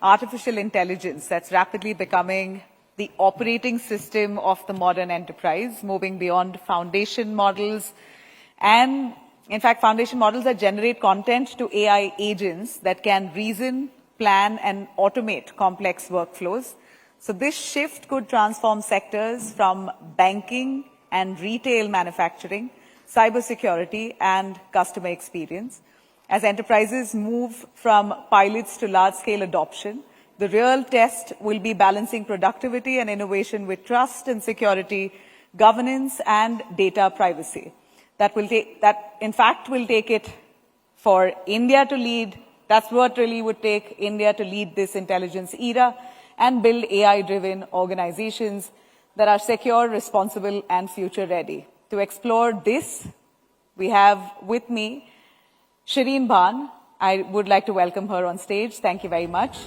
artificial intelligence that's rapidly becoming the operating system of the modern enterprise, moving beyond foundation models. And in fact, foundation models that generate content to AI agents that can reason, plan, and automate complex workflows. So this shift could transform sectors from banking and retail manufacturing, cybersecurity, and customer experience. As enterprises move from pilots to large-scale adoption, the real test will be balancing productivity and innovation with trust and security, governance, and data privacy. That in fact will take it for India to lead. That's what really would take India to lead this intelligence era and build AI-driven organizations that are secure, responsible, and future-ready. To explore this, we have with me Shireen Bhan. I would like to welcome her on stage. Thank you very much.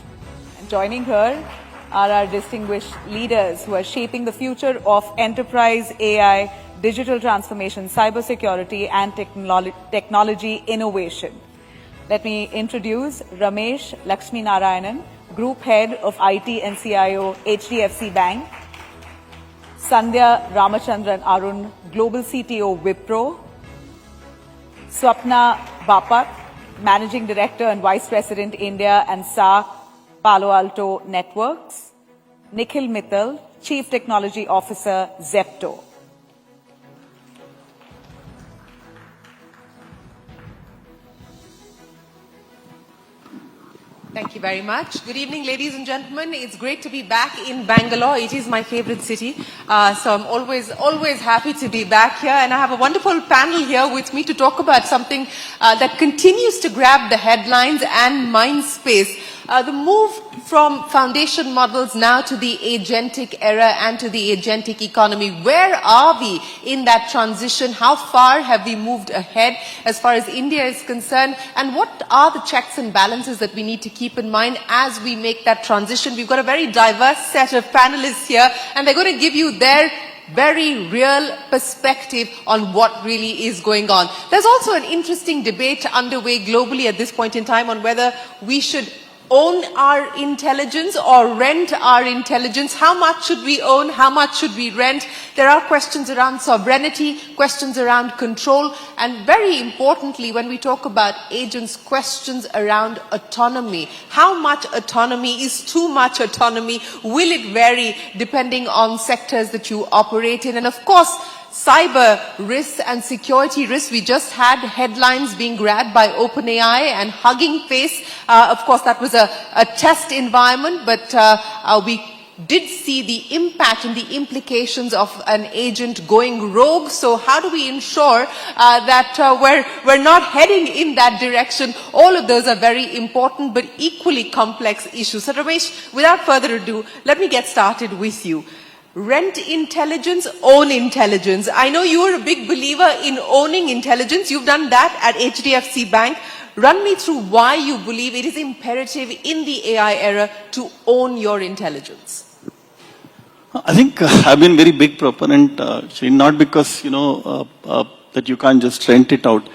And joining her are our distinguished leaders who are shaping the future of enterprise AI, digital transformation, cybersecurity, and technology innovation. Let me introduce Ramesh Lakshminarayanan, Group Head of IT and CIO, HDFC Bank. Sandhya Ramachandran Arun, Global CTO, Wipro. Swapna Bapat, Managing Director and Vice President, India and SAC, Palo Alto Networks. Nikhil Mittal, Chief Technology Officer, Zepto. Thank you very much. Good evening, ladies and gentlemen. It's great to be back in Bangalore. It is my favorite city. So I'm always happy to be back here. And I have a wonderful panel here with me to talk about something that continues to grab the headlines and mind space. The move from foundation models now to the agentic era and to the agentic economy. Where are we in that transition? How far have we moved ahead as far as India is concerned? And what are the checks and balances that we need to keep in mind as we make that transition? We've got a very diverse set of panelists here, and they're going to give you their very real perspective on what really is going on. There's also an interesting debate underway globally at this point in time on whether we should own our intelligence or rent our intelligence. How much should we own? How much should we rent? There are questions around sovereignty, questions around control, and very importantly, when we talk about agents, questions around autonomy. How much autonomy is too much autonomy? Will it vary depending on sectors that you operate in? And of course, cyber risks and security risks. We just had headlines being grabbed by OpenAI and Hugging Face. Of course, that was a test environment, but we did see the impact and the implications of an agent going rogue. So how do we ensure that we're not heading in that direction? All of those are very important but equally complex issues. So Ramesh, without further ado, let me get started with you. Rent intelligence, own intelligence. I know you are a big believer in owning intelligence. You've done that at HDFC Bank. Run me through why you believe it is imperative in the AI era to own your intelligence. I think I've been very big proponent, not because, that you can't just rent it out.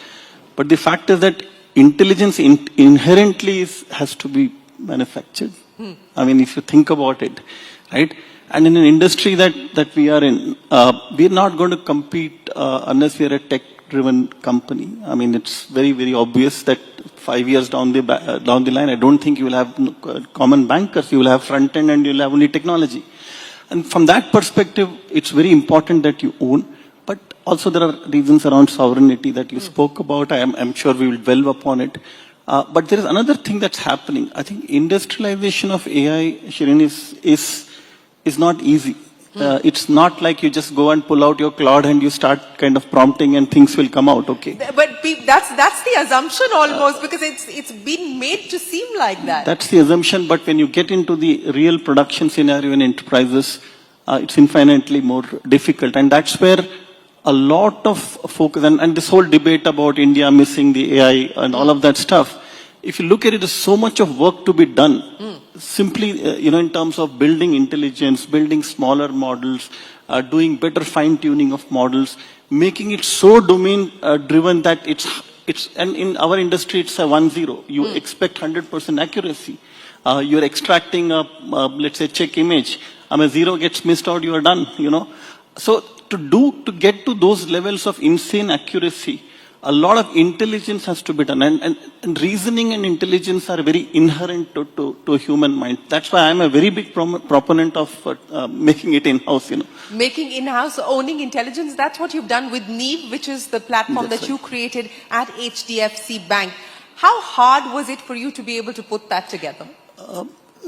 But the fact is that intelligence inherently has to be manufactured. I mean, if you think about it, right? And in an industry that we are in, we're not going to compete unless we are a tech-driven company. I mean, it's very, very obvious that 5 years down the line, I don't think you will have common bankers. You will have front end and you'll have only technology. And from that perspective, it's very important that you own. But also there are reasons around sovereignty that you spoke about. I'm sure we will delve upon it. But there is another thing that's happening. I think industrialization of AI, Shireen, is not easy. It's not like you just go and pull out your Claude and you start kind of prompting and things will come out, okay? But that's the assumption almost, because it's been made to seem like that. That's the assumption, but when you get into the real production scenario in enterprises, it's infinitely more difficult. And that's where a lot of focus, and this whole debate about India missing the AI and all of that stuff, if you look at it, there's so much of work to be done. Simply, in terms of building intelligence, building smaller models, doing better fine-tuning of models, making it so domain-driven that and in our industry, it's a 1-0. You expect 100% accuracy. You're extracting a, let's say, check image. A zero gets missed out, you are done, you know. So to get to those levels of insane accuracy, a lot of intelligence has to be done. And reasoning and intelligence are very inherent to human mind. That's why I'm a very big proponent of making it in-house, you know. Making in-house, owning intelligence, that's what you've done with Neev, which is the platform That's that you created at HDFC Bank. How hard was it for you to be able to put that together?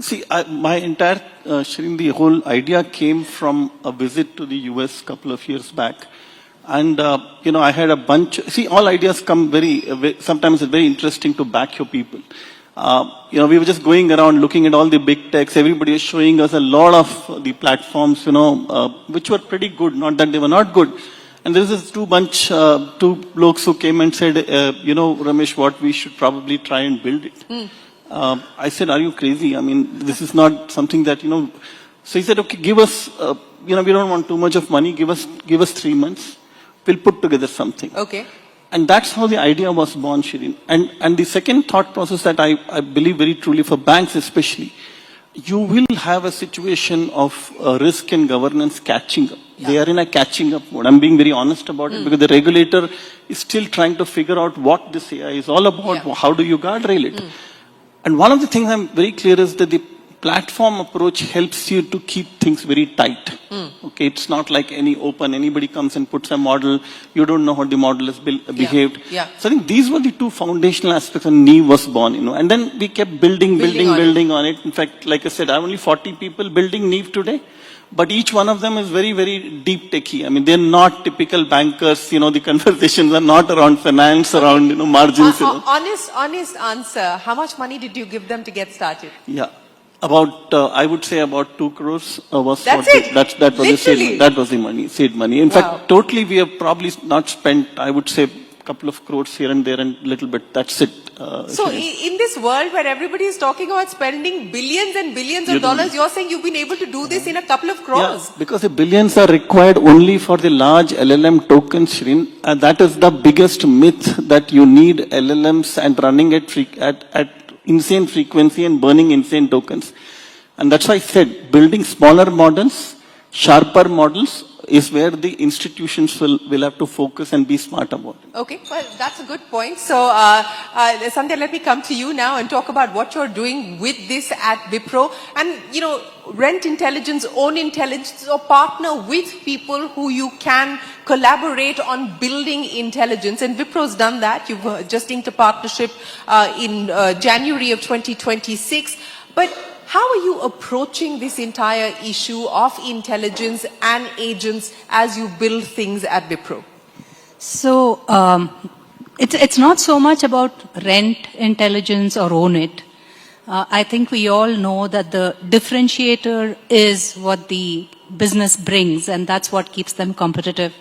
See, my entire, Shireen, the whole idea came from a visit to the US a couple of years back. And, you know, I had a bunch, see, all ideas come sometimes it's very interesting to back your people. You know, we were just going around looking at all the big techs. Everybody is showing us a lot of the platforms, you know, which were pretty good, not that they were not good. And there was this two blokes who came and said, you know, Ramesh, what we should probably try and build it. I said, are you crazy? I mean, this is not something that, you know. So he said, okay, give us, you know, we don't want too much of money. Give us 3 months. We'll put together something. Okay. And that's how the idea was born, Shireen. And the second thought process that I believe very truly for banks especially, you will have a situation of risk and governance catching up. Yeah. They are in a catching up mode. I'm being very honest about it because the regulator is still trying to figure out what this AI is all about. Yeah. How do you guardrail it? And one of the things I'm very clear is that the platform approach helps you to keep things very tight. Okay, it's not like any open, anybody comes and puts a model, you don't know how the model has behaved. Yeah. So I think these were the two foundational aspects when Neev was born, you know. And then we kept building on it. In fact, like I said, I have only 40 people building Neev today. But each one of them is very, very deep techie. I mean, they're not typical bankers, you know, the conversations are not around finance, around, you know, margins. You know. Honest answer, how much money did you give them to get started? Yeah. About, I would say about 2 crores was that's what it. That was the seed, that was the money, seed money. In fact, totally we have probably not spent, I would say, a couple of crores here and there and a little bit. That's it. So in this world where everybody is talking about spending billions and billions of dollars, you're saying you've been able to do this in a couple of crores? Yeah, because the billions are required only for the large LLM tokens, Shireen. And that is the biggest myth, that you need LLMs and running at insane frequency and burning insane tokens. And that's why I said building smaller models, sharper models is where the institutions will have to focus and be smart about it. Okay, well, that's a good point. So, Sandhya, let me come to you now and talk about what you're doing with this at Wipro. And, you know, rent intelligence, own intelligence, or partner with people who you can collaborate on building intelligence. And Wipro's done that. You've just inked a partnership in January of 2026. But how are you approaching this entire issue of intelligence and agents as you build things at Wipro? So, it's not so much about rent intelligence or own it. I think we all know that the differentiator is what the business brings, and that's what keeps them competitive.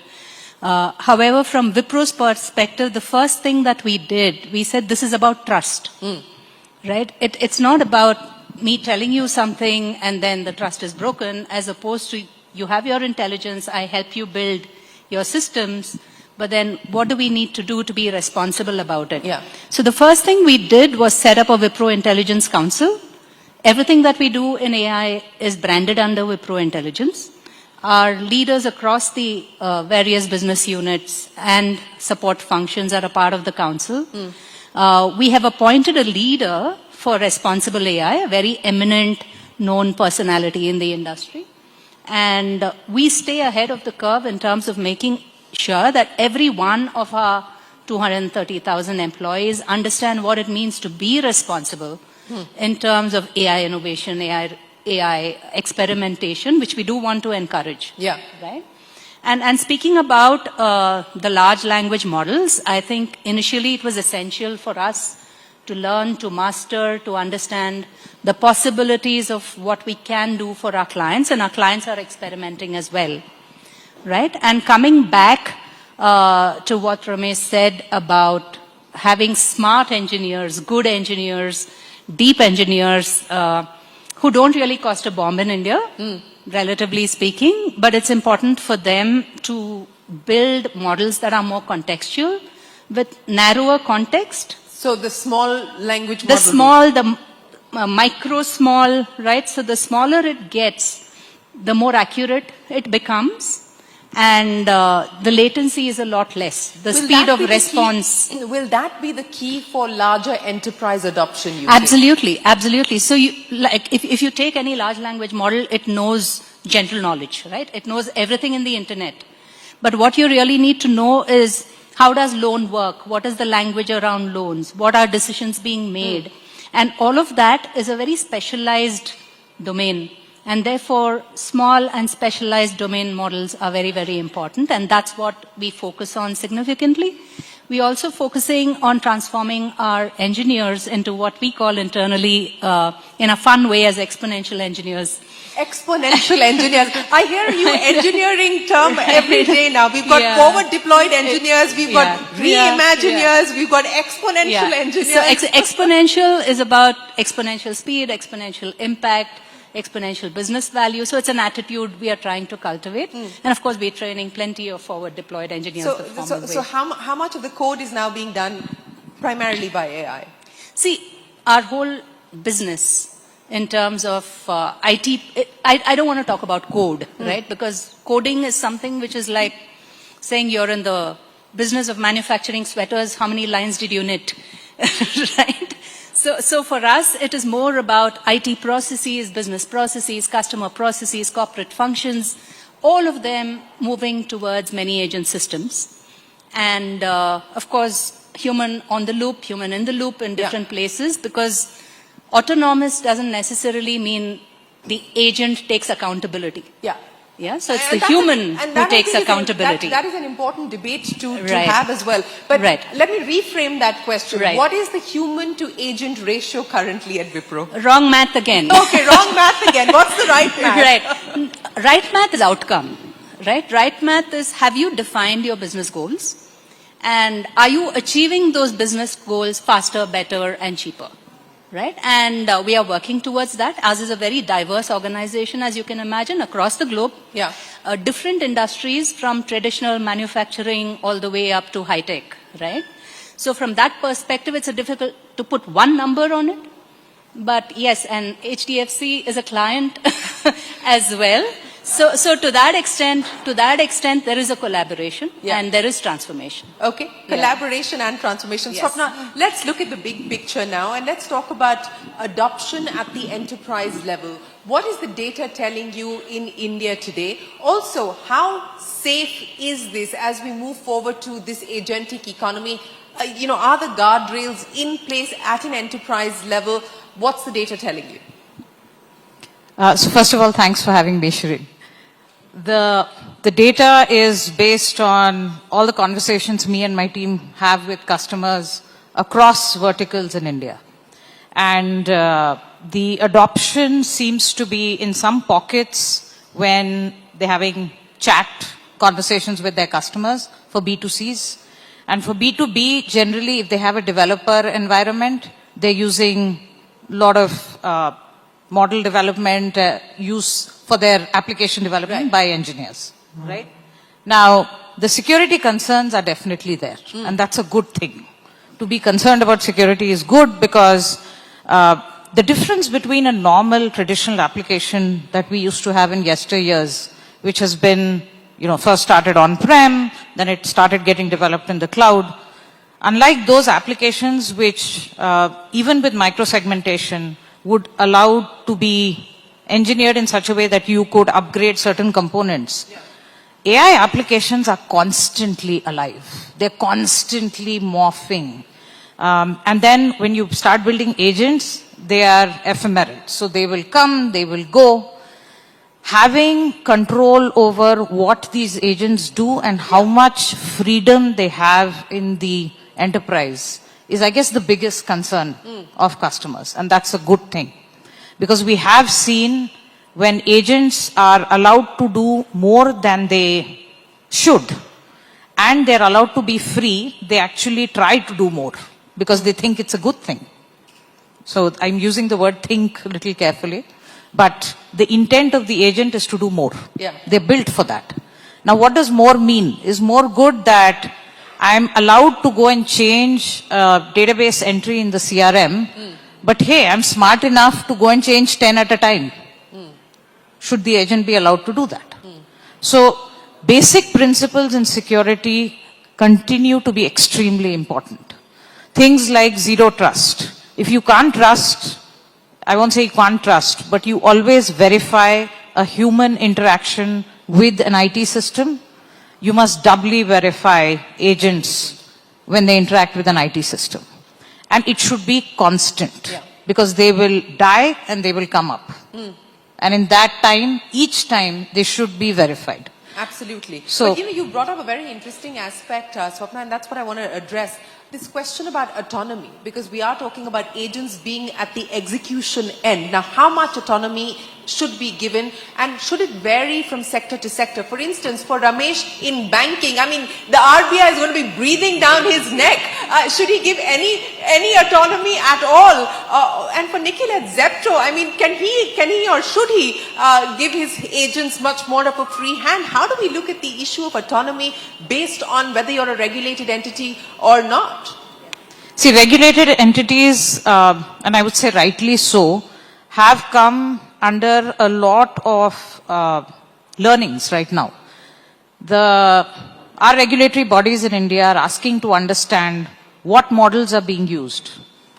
However, from Wipro's perspective, the first thing that we did, we said this is about trust, right? It's not about me telling you something and then the trust is broken, as opposed to you have your intelligence, I help you build your systems, but then what do we need to do to be responsible about it? Yeah. So the first thing we did was set up a Wipro Intelligence Council. Everything that we do in AI is branded under Wipro Intelligence. Our leaders across the various business units and support functions are a part of the council. We have appointed a leader for responsible AI, a very eminent known personality in the industry. And we stay ahead of the curve in terms of making sure that every one of our 230,000 employees understand what it means to be responsible in terms of AI innovation, AI experimentation, which we do want to encourage. Yeah. Right? And speaking about the large language models, I think initially it was essential for us to learn, to master, to understand the possibilities of what we can do for our clients, and our clients are experimenting as well, right? And coming back to what Ramesh said about having smart engineers, good engineers, deep engineers, who don't really cost a bomb in India, relatively speaking, but it's important for them to build models that are more contextual, with narrower context. So the small language model? micro small, right? So the smaller it gets, the more accurate it becomes. And the latency is a lot less. The speed of response. Will that be the key for larger enterprise adoption, you Absolutely, absolutely. So you, like, if you take any large language model, it knows general knowledge, right? It knows everything in the internet. But what you really need to know is how does loan work? What is the language around loans? What are decisions being made? And all of that is a very specialized domain. And therefore, small and specialized domain models are very, very important. And that's what we focus on significantly. We're also focusing on transforming our engineers into what we call internally, in a fun way, as exponential engineers. Exponential engineers. I hear you engineering term every day now. We've got forward deployed engineers, we've got reimagineers, we've got exponential engineers. So exponential is about exponential speed, exponential impact, exponential business value. So it's an attitude we are trying to cultivate. And of course, we're training plenty of forward deployed engineers. So how much of the code is now being done primarily by AI? See, our whole business in terms of IT, I don't want to talk about code, right? Because coding is something which is like saying you're in the business of manufacturing sweaters, how many lines did you knit, right? So for us, it is more about IT processes, business processes, customer processes, corporate functions, all of them moving towards many agent systems. And of course, human on the loop, human in the loop in different places, because autonomous doesn't necessarily mean the agent takes accountability. Yeah, so it's the human who takes accountability. That is an important debate to have as well. But let me reframe that question. What is the human to agent ratio currently at Wipro? Wrong math again. Okay, wrong math again. What's the right math? Right math is outcome. Right math is, have you defined your business goals? And are you achieving those business goals faster, better, and cheaper? Right? And we are working towards that. Ours is a very diverse organization, as you can imagine, across the globe. Different industries, from traditional manufacturing all the way up to high tech, right? So from that perspective, it's difficult to put one number on it. But yes, and HDFC is a client as well. So to that extent, there is a collaboration and there is transformation. Okay, collaboration and transformation. Yes. Swapna, let's look at the big picture now and let's talk about adoption at the enterprise level. What is the data telling you in India today? Also, how safe is this as we move forward to this agentic economy? Are the guardrails in place at an enterprise level? What's the data telling you? So first of all, thanks for having me, Shireen. The data is based on all the conversations me and my team have with customers across verticals in India. And the adoption seems to be in some pockets when they're having chat conversations with their customers for B2Cs. And for B2B, generally, if they have a developer environment, they're using a lot of model development use for their application development by engineers, right? Now, the security concerns are definitely there, and that's a good thing. To be concerned about security is good because the difference between a normal traditional application that we used to have in yesteryears, which has been, first started on-prem, then it started getting developed in the cloud. Unlike those applications which, even with microsegmentation, would allow to be engineered in such a way that you could upgrade certain components. AI applications are constantly alive. They're constantly morphing. And then when you start building agents, they are ephemeral. So they will come, they will go. Having control over what these agents do and how much freedom they have in the enterprise is, I guess, the biggest concern of customers. And that's a good thing. Because we have seen when agents are allowed to do more than they should, and they're allowed to be free, they actually try to do more because they think it's a good thing. So I'm using the word think a little carefully, but the intent of the agent is to do more. They're built for that. Now, what does more mean? Is more good that I'm allowed to go and change database entry in the CRM But hey, I'm smart enough to go and change 10 at a time. Should the agent be allowed to do that? So, basic principles in security continue to be extremely important. Things like zero trust. If you can't trust, I won't say you can't trust, but you always verify a human interaction with an IT system. You must doubly verify agents when they interact with an IT system. And it should be constant, because they will die and they will come up. And in that time, each time, they should be verified. Absolutely. So- But you brought up a very interesting aspect, Swapna, and that's what I want to address. This question about autonomy, because we are talking about agents being at the execution end. Now, how much autonomy should be given, and should it vary from sector to sector? For instance, for Ramesh in banking, I mean, the RBI is going to be breathing down his neck. Should he give any autonomy at all? And for Nikhil at Zepto, I mean, can he or should he give his agents much more of a free hand? How do we look at the issue of autonomy based on whether you're a regulated entity or not? See, regulated entities, and I would say rightly so, have come under a lot of learnings right now. Our regulatory bodies in India are asking to understand what models are being used.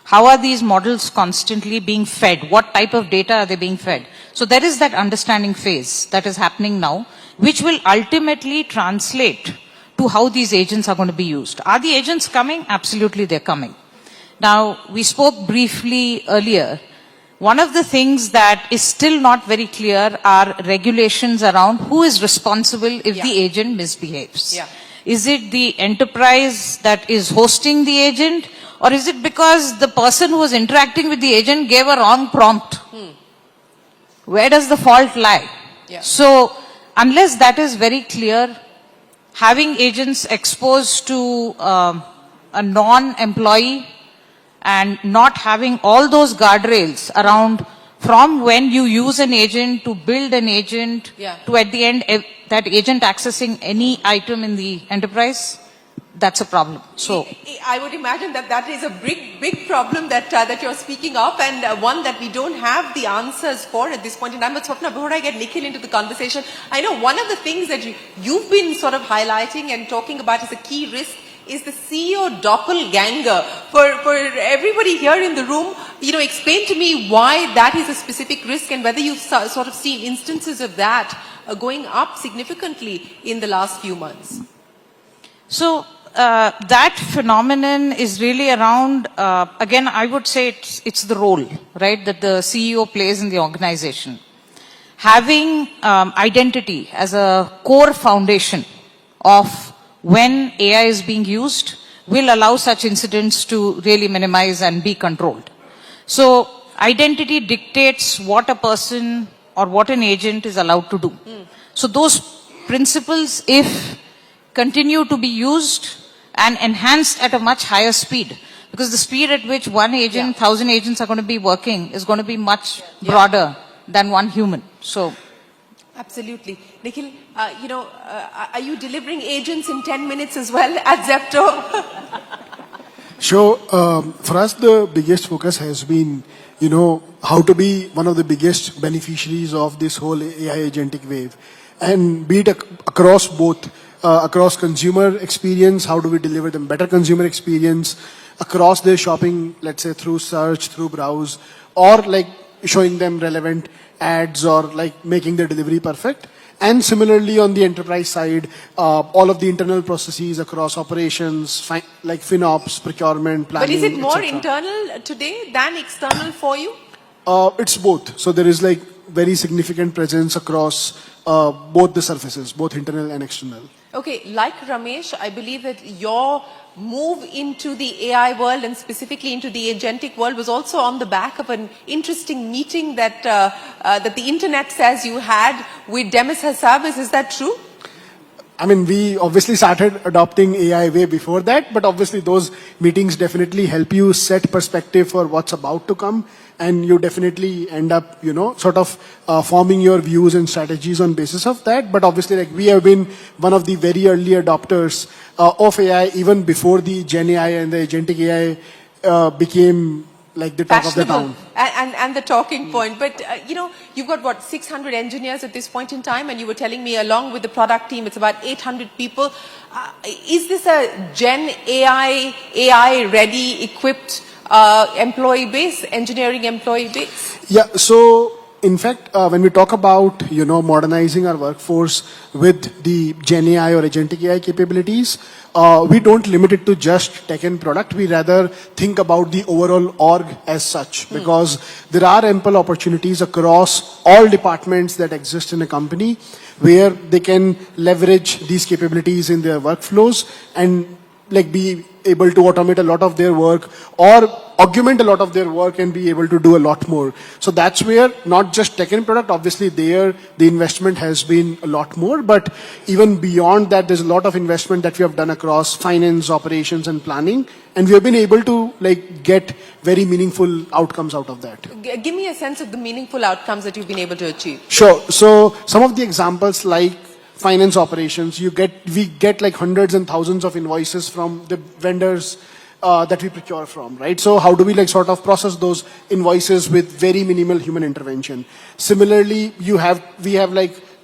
How are these models constantly being fed? What type of data are they being fed? So there is that understanding phase that is happening now, which will ultimately translate to how these agents are going to be used. Are the agents coming? Absolutely, they're coming. Now, we spoke briefly earlier. One of the things that is still not very clear are regulations around who is responsible if the agent misbehaves. Yeah. Is it the enterprise that is hosting the agent, or is it because the person who was interacting with the agent gave a wrong prompt? Where does the fault lie? Yeah. So, unless that is very clear, having agents exposed to a non-employee and not having all those guardrails around from when you use an agent to build an agent to at the end that agent accessing any item in the enterprise, that's a problem. So I would imagine that is a big problem that you're speaking of, and one that we don't have the answers for at this point in time. But Swapna, before I get Nikhil into the conversation, I know one of the things that you've been sort of highlighting and talking about as a key risk is the CEO doppelganger. For everybody here in the room, explain to me why that is a specific risk and whether you've sort of seen instances of that going up significantly in the last few months. So that phenomenon is really around, again, I would say it's the role, right, that the CEO plays in the organization. Having identity as a core foundation of when AI is being used will allow such incidents to really minimize and be controlled. So identity dictates what a person or what an agent is allowed to do. So those principles, if continue to be used and enhanced at a much higher speed, because the speed at which one agent, 1,000 agents are going to be working is going to be much broader than one human. So, absolutely. Nikhil, are you delivering agents in 10 minutes as well at Zepto? So, for us, the biggest focus has been, how to be one of the biggest beneficiaries of this whole AI agentic wave. And be it across both, across consumer experience, how do we deliver them better consumer experience, across their shopping, let's say through search, through browse, or like showing them relevant ads or like making their delivery perfect. And similarly on the enterprise side, all of the internal processes across operations, like FinOps, procurement, planning, But is it more etc. internal today than external for you? It's both. So there is like very significant presence across both the surfaces, both internal and external. Okay, like Ramesh, I believe that your move into the AI world and specifically into the agentic world was also on the back of an interesting meeting that that the internet says you had with Demis Hassab. Is that true? I mean, we obviously started adopting AI way before that, but obviously those meetings definitely help you set perspective for what's about to come, and you definitely end up, sort of forming your views and strategies on basis of that. But obviously, like, we have been one of the very early adopters of AI even before the Gen AI and the agentic AI became like the talk of the Fashionable town. and the talking point. But, you've got what, 600 engineers at this point in time, and you were telling me along with the product team, it's about 800 people. Is this a Gen AI ready, equipped employee base, engineering employee base? Yeah, so in fact, when we talk about, modernizing our workforce with the Gen AI or agentic AI capabilities, we don't limit it to just tech and product. We rather think about the overall org as such, because there are ample opportunities across all departments that exist in a company where they can leverage these capabilities in their workflows and be able to automate a lot of their work or augment a lot of their work and be able to do a lot more. So that's where not just tech and product, obviously there the investment has been a lot more, but even beyond that there's a lot of investment that we have done across finance, operations and planning, and we have been able to get very meaningful outcomes out of that. Give me a sense of the meaningful outcomes that you've been able to achieve. Sure. So some of the examples like finance operations, we get hundreds and thousands of invoices from the vendors that we procure from, right? So how do we sort of process those invoices with very minimal human intervention? Similarly, we have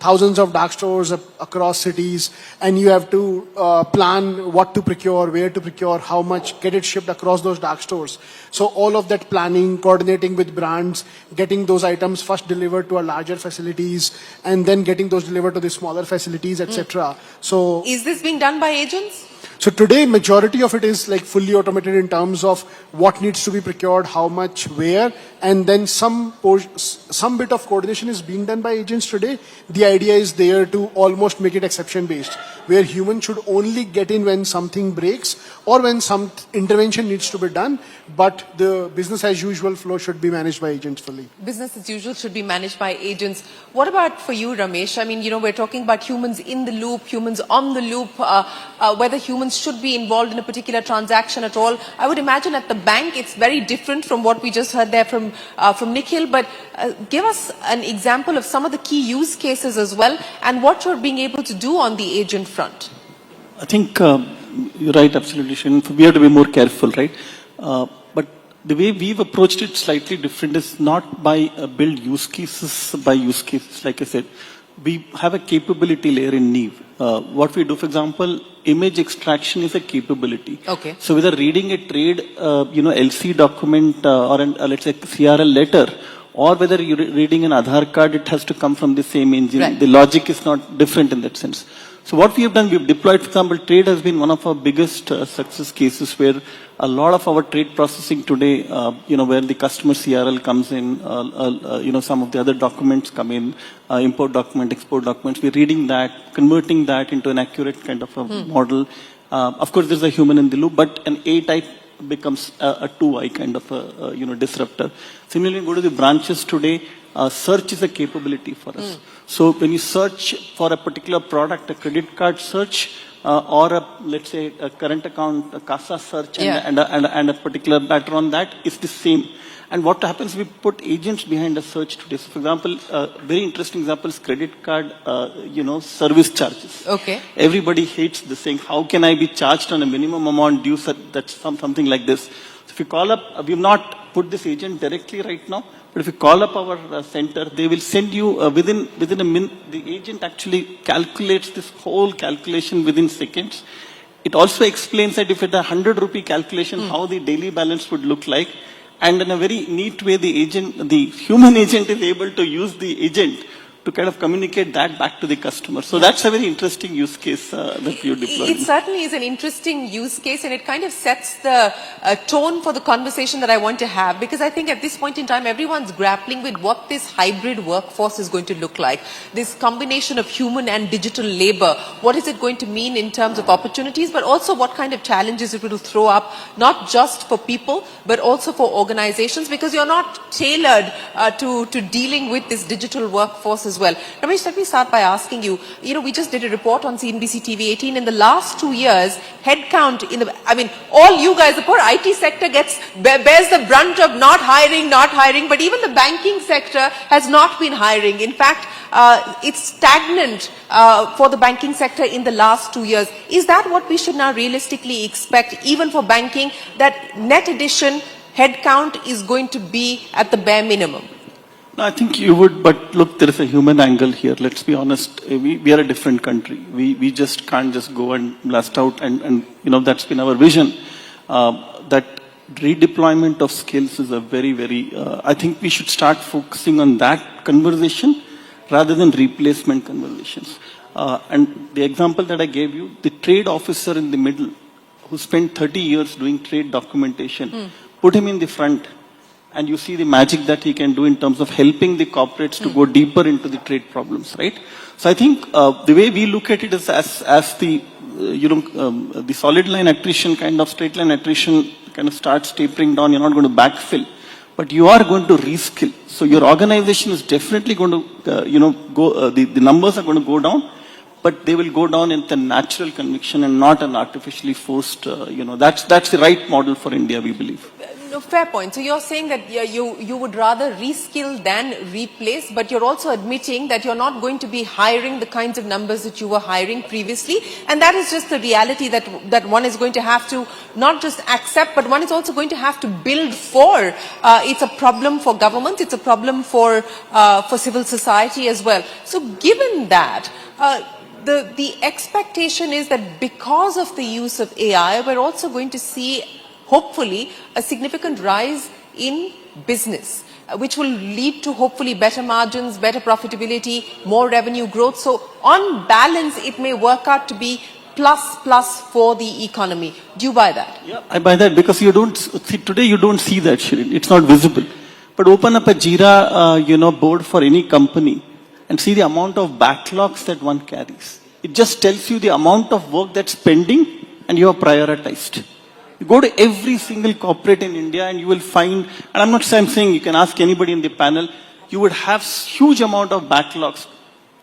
thousands of dark stores across cities, and you have to plan what to procure, where to procure, how much, get it shipped across those dark stores. So all of that planning, coordinating with brands, getting those items first delivered to our larger facilities, and then getting those delivered to the smaller facilities, etc. So is this being done by agents? So today, majority of it is fully automated in terms of what needs to be procured, how much, where, and then some bit of coordination is being done by agents today. The idea is there to almost make it exception based, where humans should only get in when something breaks or when some intervention needs to be done, but the business as usual flow should be managed by agents fully. Business as usual should be managed by agents. What about for you, Ramesh? I mean, we're talking about humans in the loop, humans on the loop, whether humans should be involved in a particular transaction at all. I would imagine at the bank it's very different from what we just heard there from Nikhil, but give us an example of some of the key use cases as well and what you're being able to do on the agent front. I think you're right, absolutely, Shannon. We have to be more careful, right? But the way we've approached it slightly different is not by build use cases by use cases. Like I said, we have a capability layer in Neve. What we do, for example, image extraction is a capability. Okay. So whether reading a trade, LC document or let's say CRL letter, or whether you're reading an Aadhaar card, it has to come from the same engine. Right. The logic is not different in that sense. So what we have done, we've deployed, for example, trade has been one of our biggest success cases where a lot of our trade processing today, where the customer CRL comes in, some of the other documents come in, import document, export documents, we're reading that, converting that into an accurate kind of a model. Of course, there's a human in the loop, but an A type becomes a 2i kind of a, disruptor. Similarly, go to the branches today, search is a capability for us. So when you search for a particular product, a credit card search, or let's say a current account, a CASA search, and a particular matter on that, it's the same. And what happens, we put agents behind a search today. So for example, very interesting example is credit card, service charges. Okay. Everybody hates this saying, how can I be charged on a minimum amount due? That's something like this. So if you call up, we've not put this agent directly right now, but if you call up our center, they will send you within a minute. The agent actually calculates this whole calculation within seconds. It also explains that if it's a 100 rupee calculation, how the daily balance would look like. And in a very neat way, the human agent is able to use the agent to kind of communicate that back to the customer. So that's a very interesting use case that you deployed. It certainly is an interesting use case, and it kind of sets the tone for the conversation that I want to have, because I think at this point in time, everyone's grappling with what this hybrid workforce is going to look like. This combination of human and digital labor. What is it going to mean in terms of opportunities, but also what kind of challenges it will throw up, not just for people, but also for organizations, because you're not tailored to dealing with this digital workforce as well. Ramesh, let me start by asking you, we just did a report on CNBC TV 18. In the last 2 years, headcount all you guys, the poor IT sector bears the brunt of not hiring, but even the banking sector has not been hiring. In fact, it's stagnant for the banking sector in the last 2 years. Is that what we should now realistically expect, even for banking, that net addition, headcount is going to be at the bare minimum? No, I think you would, but look, there is a human angle here. Let's be honest. We are a different country. We just can't just go and blast out, and that's been our vision. That redeployment of skills is a very, I think we should start focusing on that conversation rather than replacement conversations. And the example that I gave you, the trade officer in the middle who spent 30 years doing trade documentation, put him in the front, and you see the magic that he can do in terms of helping the corporates to go deeper into the trade problems, right? So I think the way we look at it is as the, the solid line attrition kind of straight line attrition kind of starts tapering down, you're not going to backfill, but you are going to reskill. So your organization is definitely going to, go, the numbers are going to go down, but they will go down in the natural conviction and not an artificially forced, that's the right model for India, we believe. No, fair point. So you're saying that you would rather reskill than replace, but you're also admitting that you're not going to be hiring the kinds of numbers that you were hiring previously. And that is just the reality that one is going to have to not just accept, but one is also going to have to build for. It's a problem for government. It's a problem for civil society as well. So given that, the expectation is that because of the use of AI, we're also going to see hopefully a significant rise in business, which will lead to hopefully better margins, better profitability, more revenue growth. So on balance, it may work out to be plus for the economy. Do you buy that? Yeah, I buy that because you don't see, today you don't see that, Shirin. It's not visible. But open up a Jira, board for any company and see the amount of backlogs that one carries. It just tells you the amount of work that's pending and you are prioritized. You go to every single corporate in India and you will find, and I'm not saying you can ask anybody in the panel, you would have huge amount of backlogs.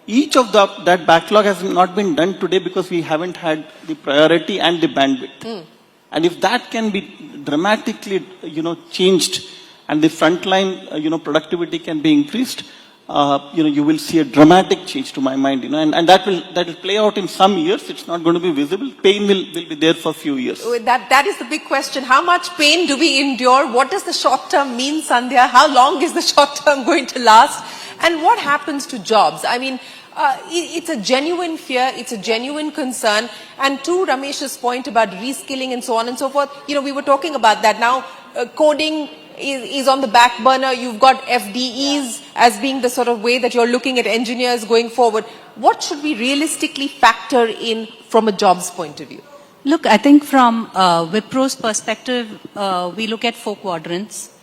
Each of that backlog has not been done today because we haven't had the priority and the bandwidth. And if that can be dramatically, changed and the frontline, productivity can be increased, you will see a dramatic change to my mind, and that will play out in some years. It's not going to be visible. Pain will be there for a few years. That is the big question. How much pain do we endure? What does the short term mean, Sandhya? How long is the short term going to last? And what happens to jobs? I mean, it's a genuine fear. It's a genuine concern. And to Ramesh's point about reskilling and so on and so forth, we were talking about that. Now, coding is on the back burner. You've got FDEs as being the sort of way that you're looking at engineers going forward. What should we realistically factor in from a jobs point of view? Look, I think from Wipro's perspective, we look at 4 quadrants.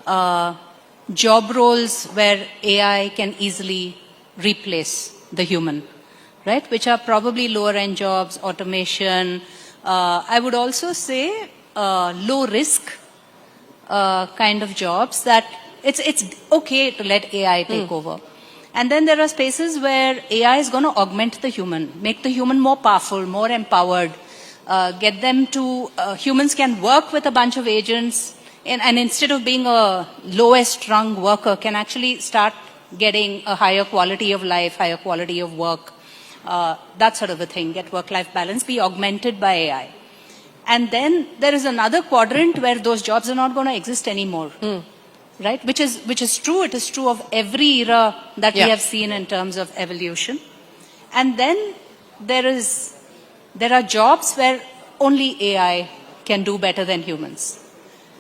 Job roles where AI can easily replace the human, right? Which are probably lower end jobs, automation. I would also say low risk kind of jobs that it's okay to let AI take over. And then there are spaces where AI is going to augment the human, make the human more powerful, more empowered, get them to, humans can work with a bunch of agents and instead of being a lowest rung worker can actually start getting a higher quality of life, higher quality of work, that sort of a thing, get work-life balance, be augmented by AI. And then there is another quadrant where those jobs are not going to exist anymore, right? Which is true. It is true of every era that we have seen in terms of evolution. And then there are jobs where only AI can do better than humans,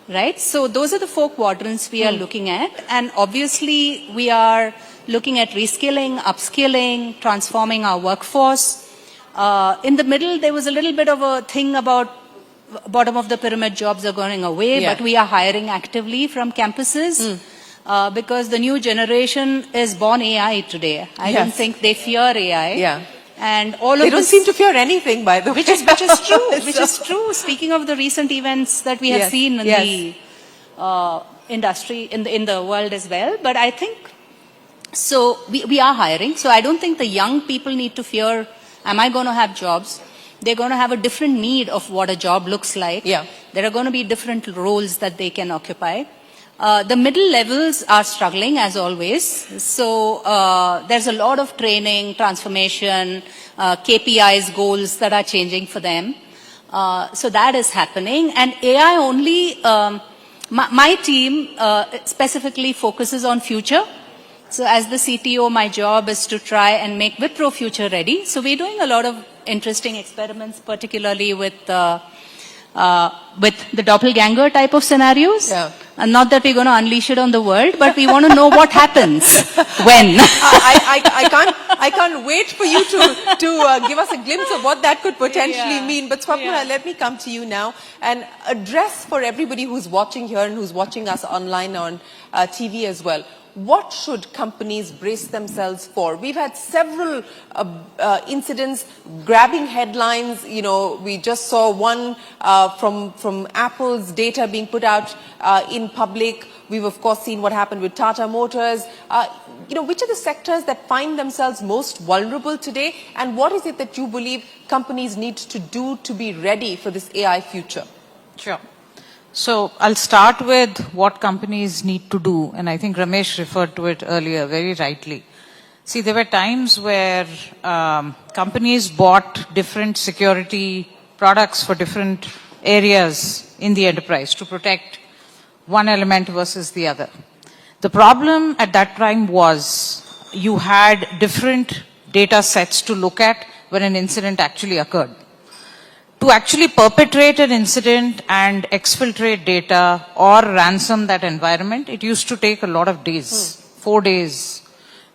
right? So those are the 4 quadrants we are looking at. And obviously we are looking at reskilling, upskilling, transforming our workforce. In the middle, there was a little bit of a thing about bottom of the pyramid jobs are going away, but we are hiring actively from campuses because the new generation is born AI today. I don't think they fear AI. And all they of don't seem to fear anything, by the way. Which is true. Which is true. Speaking of the recent events that we have seen in the industry, in the world as well. But I think, so we are hiring. So I don't think the young people need to fear, am I going to have jobs? They're going to have a different need of what a job looks like. There are going to be different roles that they can occupy. The middle levels are struggling as always. So there's a lot of training, transformation, KPIs, goals that are changing for them. So that is happening. And AI only, My team specifically focuses on future. So as the CTO, my job is to try and make Wipro future ready. So we're doing a lot of interesting experiments, particularly with the doppelganger type of scenarios. Yeah. And not that we're going to unleash it on the world, but we want to know what happens when. I can't wait for you to give us a glimpse of what that could potentially Yeah. mean. But Swapna, Yeah. let me come to you now and address for everybody who's watching here and who's watching us online on TV as well. What should companies brace themselves for? We've had several incidents grabbing headlines. You know, we just saw one from Apple's data being put out in public. We've of course seen what happened with Tata Motors. You know, which are the sectors that find themselves most vulnerable today? And what is it that you believe companies need to do to be ready for this AI future? Sure. So I'll start with what companies need to do, and I think Ramesh referred to it earlier very rightly. See, there were times where companies bought different security products for different areas in the enterprise to protect one element versus the other. The problem at that time was you had different data sets to look at when an incident actually occurred. To actually perpetrate an incident and exfiltrate data or ransom that environment, it used to take a lot of days, 4 days.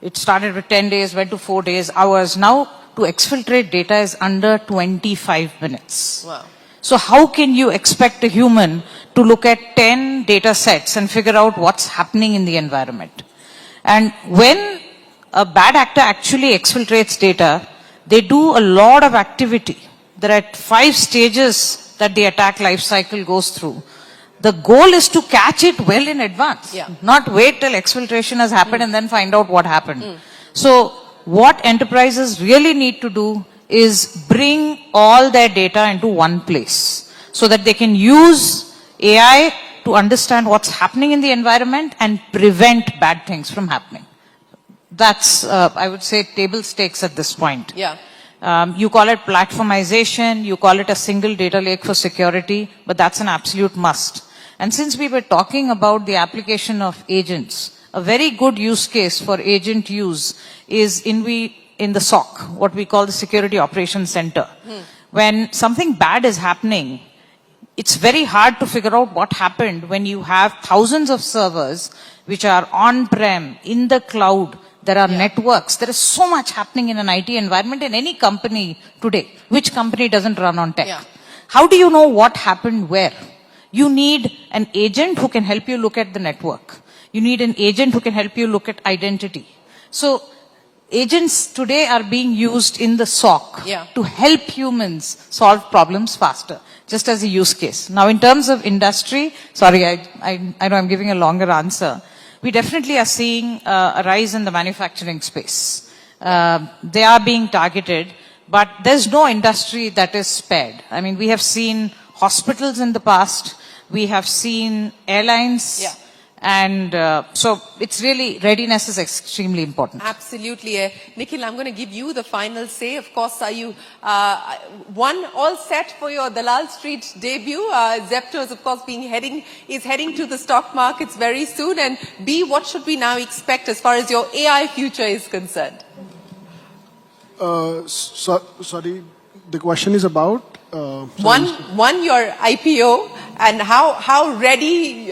It started with 10 days, went to 4 days, hours. Now, to exfiltrate data is under 25 minutes. Wow. So how can you expect a human to look at 10 data sets and figure out what's happening in the environment? And when a bad actor actually exfiltrates data, they do a lot of activity. There are 5 stages that the attack life cycle goes through. The goal is to catch it well in advance, not wait till exfiltration has happened and then find out what happened. So what enterprises really need to do is bring all their data into one place so that they can use AI to understand what's happening in the environment and prevent bad things from happening. That's, I would say, table stakes at this point. Yeah. You call it platformization, you call it a single data lake for security, but that's an absolute must. And since we were talking about the application of agents, a very good use case for agent use is in the SOC, what we call the Security Operations Center. When something bad is happening, it's very hard to figure out what happened when you have thousands of servers which are on-prem, in the cloud. There are networks. There is so much happening in an IT environment in any company today. Which company doesn't run on tech? Yeah. How do you know what happened where? You need an agent who can help you look at the network. You need an agent who can help you look at identity. So agents today are being used in the SOC to help humans solve problems faster, just as a use case. Now, in terms of industry, sorry, I know I'm giving a longer answer. We definitely are seeing a rise in the manufacturing space. They are being targeted, but there's no industry that is spared. I mean, we have seen hospitals in the past. We have seen airlines. And so it's really, readiness is extremely important. Absolutely. Nikhil, I'm going to give you the final say. Of course, are you, one, all set for your Dalal Street debut? Zepto is, of course, heading to the stock markets very soon. And B, what should we now expect as far as your AI future is concerned? Sorry, the question is about? One, your IPO, and how ready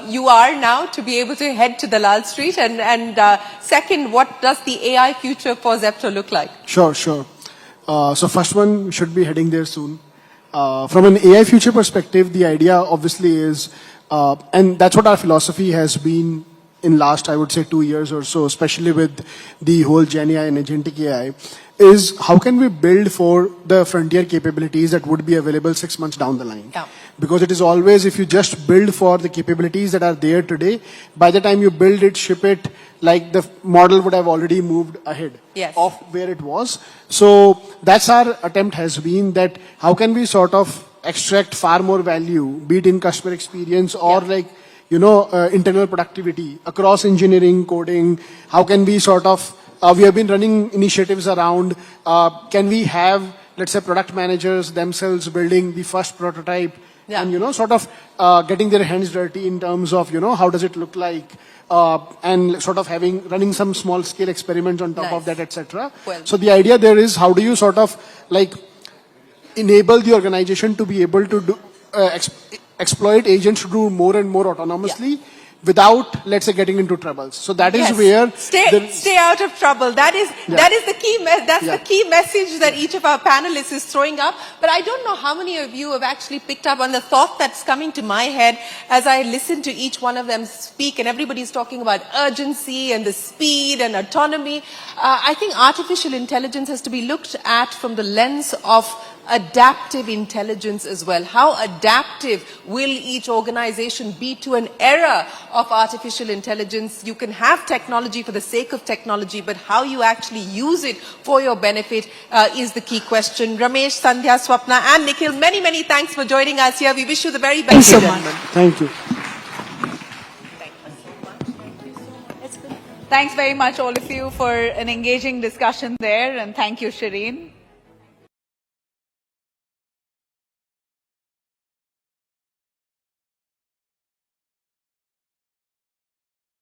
you are now to be able to head to Dalal Street, and second, what does the AI future for Zepto look like? Sure. So first one, we should be heading there soon. From an AI future perspective, the idea obviously is, and that's what our philosophy has been in last, I would say, 2 years or so, especially with the whole Gen AI and agentic AI, is how can we build for the frontier capabilities that would be available 6 months down the line? Because it is always, if you just build for the capabilities that are there today, by the time you build it, ship it, like the model would have already moved ahead of where it was. So that's our attempt has been that how can we sort of extract far more value, be it in customer experience or internal productivity across engineering, coding. How can we sort of, we have been running initiatives around, can we have, let's say, product managers themselves building the first prototype Yeah. and, sort of getting their hands dirty in terms of, how does it look like, and sort of running some small scale experiments on top Nice. of that, etc. Well- So the idea there is, how do you sort of like enable the organization to be able to exploit agents to do more and more autonomously without, let's say, getting into troubles. So that is Yes. where stay out of trouble. That is the key. That's the key message that each of our panelists is throwing up. But I don't know how many of you have actually picked up on the thought that's coming to my head as I listen to each one of them speak, and everybody's talking about urgency and the speed and autonomy. I think artificial intelligence has to be looked at from the lens of adaptive intelligence as well. How adaptive will each organization be to an era of artificial intelligence? You can have technology for the sake of technology, but how you actually use it for your benefit is the key question. Ramesh, Sandhya, Swapna and Nikhil, many, many thanks for joining us here. We wish you the very best. Thanks so gentlemen. much. Thank you. Thanks very much, all of you, for an engaging discussion there, and thank you, Shireen.